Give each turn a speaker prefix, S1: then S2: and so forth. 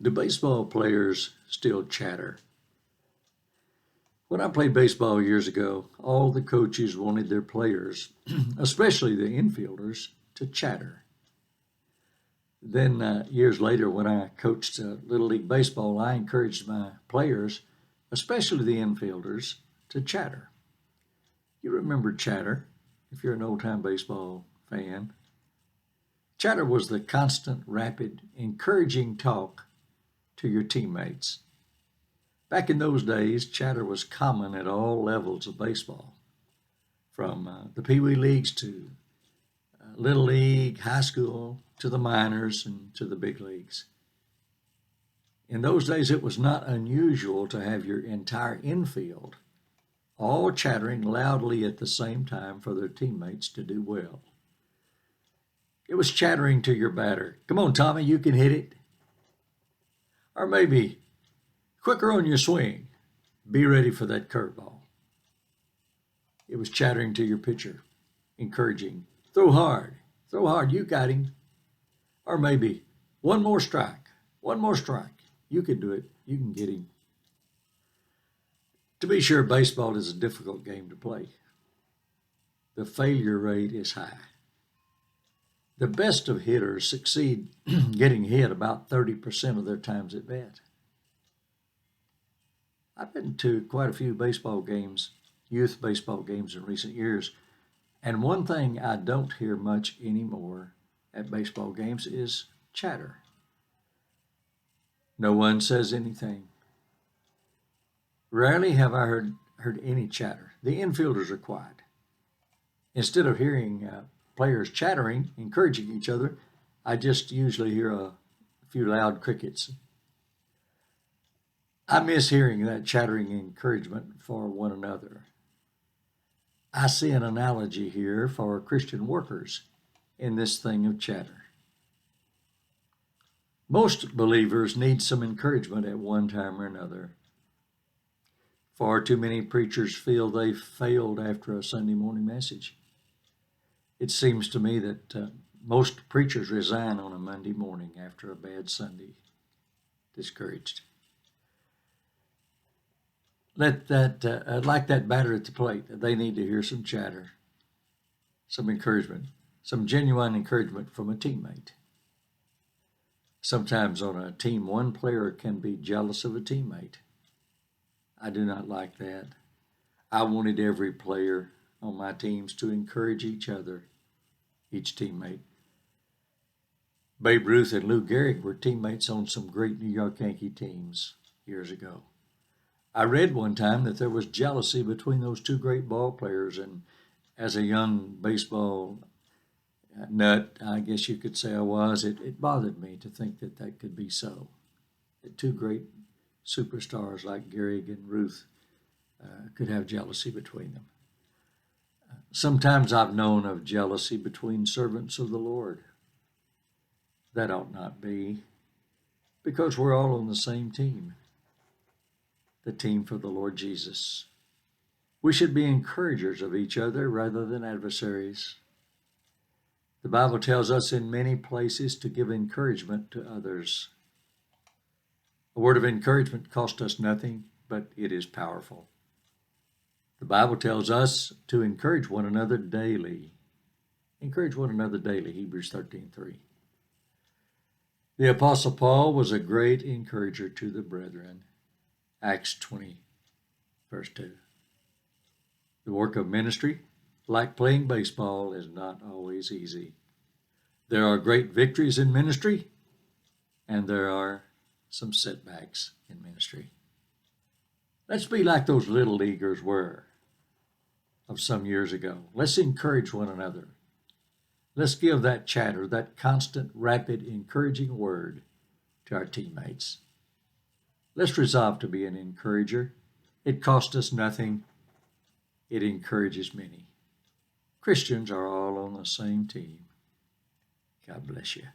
S1: Do baseball players still chatter? When I played baseball years ago, all the coaches wanted their players, especially the infielders, to chatter. Then, years later, when I coached Little League Baseball, I encouraged my players, especially the infielders, to chatter. You remember chatter if you're an old time baseball fan. Chatter was the constant, rapid, encouraging talk to your teammates. Back in those days, chatter was common at all levels of baseball, from the Pee Wee leagues to Little League, high school, to the minors, and to the big leagues. In those days, it was not unusual to have your entire infield all chattering loudly at the same time for their teammates to do well. It was chattering to your batter. Come on, Tommy, you can hit it. Or maybe, quicker on your swing. Be ready for that curveball. It was chattering to your pitcher, encouraging. Throw hard. Throw hard. You got him. Or maybe, one more strike. One more strike. You can do it. You can get him. To be sure, baseball is a difficult game to play. The failure rate is high. The best of hitters succeed getting hit about 30% of their times at bat. I've been to quite a few baseball games, youth baseball games in recent years, and one thing I don't hear much anymore at baseball games is chatter. No one says anything. Rarely have I heard any chatter. The infielders are quiet. Instead of hearing players chattering, encouraging each other, I just usually hear a few loud crickets. I miss hearing that chattering encouragement for one another. I see an analogy here for Christian workers in this thing of chatter. Most believers need some encouragement at one time or another. Far too many preachers feel they failed after a Sunday morning message. It seems to me that most preachers resign on a Monday morning after a bad Sunday, discouraged. Like that batter at the plate, they need to hear some chatter, some encouragement, some genuine encouragement from a teammate. Sometimes on a team, one player can be jealous of a teammate. I do not like that. I wanted every player on my teams to encourage each other, each teammate. Babe Ruth and Lou Gehrig were teammates on some great New York Yankee teams years ago. I read one time that there was jealousy between those two great ball players, and as a young baseball nut, I guess you could say I was, it bothered me to think that that could be so. That two great superstars like Gehrig and Ruth could have jealousy between them. Sometimes I've known of jealousy between servants of the Lord. That ought not be, because we're all on the same team, the team for the Lord Jesus. We should be encouragers of each other rather than adversaries. The Bible tells us in many places to give encouragement to others. A word of encouragement costs us nothing, but it is powerful. The Bible tells us to encourage one another daily. Encourage one another daily, Hebrews 13:3. The Apostle Paul was a great encourager to the brethren, Acts 20, verse 2. The work of ministry, like playing baseball, is not always easy. There are great victories in ministry, and there are some setbacks in ministry. Let's be like those little leaguers were of some years ago. Let's encourage one another. Let's give that chatter, that constant, rapid, encouraging word to our teammates. Let's resolve to be an encourager. It costs us nothing. It encourages many. Christians are all on the same team. God bless you.